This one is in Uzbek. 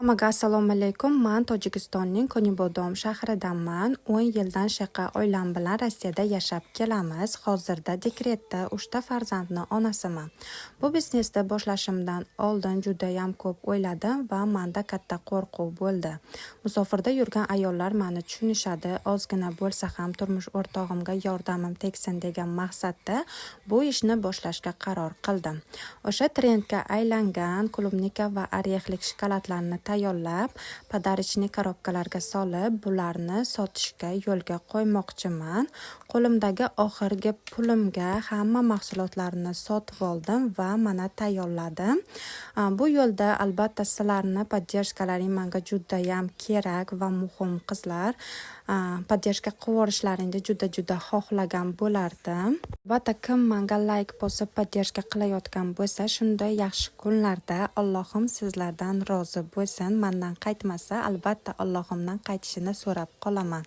Hammaga assalomu alaykum. Men Tojikistonning Konibodom shahridanman. 10 yildan shaqa oilam bilan Rossiyada yashab kelamiz. Hozirda dekretda 3 ta farzandning onasiman. Bu biznesni boshlashimdan oldin juda ham ko'p o'yladim va menda katta qo'rquv bo'ldi. Musofirda yurgan ayollar meni tushunishadi, ozgina bo'lsa ham turmush o'rtog'imga yordamim tegsin degan maqsadda bu ishni boshlashga qaror qildim. O'sha trendga aylangan klubnika va orexlik shokoladlarni tayyorlab, podarочный korobkalarga solib, bularni sotishga yo'lga qo'ymoqchiman. Qo'limdagi oxirgi pulimga hamma mahsulotlarni sotib oldim va mana tayyorladim. Bu yo'lda albatta sizlarni podдержкаларing menga juda ham kerak va muhim qizlar. Podдержка qilishlaringni juda xohlagan bo'lardim. Albatta kim menga like bosib podдержка qilayotgan bo'lsa, shunday yaxshi kunlarda Allohim sizlardan rozi bo'lsin. Mendan qaytmasa, albatta Allohimdan qaytishini so'rab qolaman.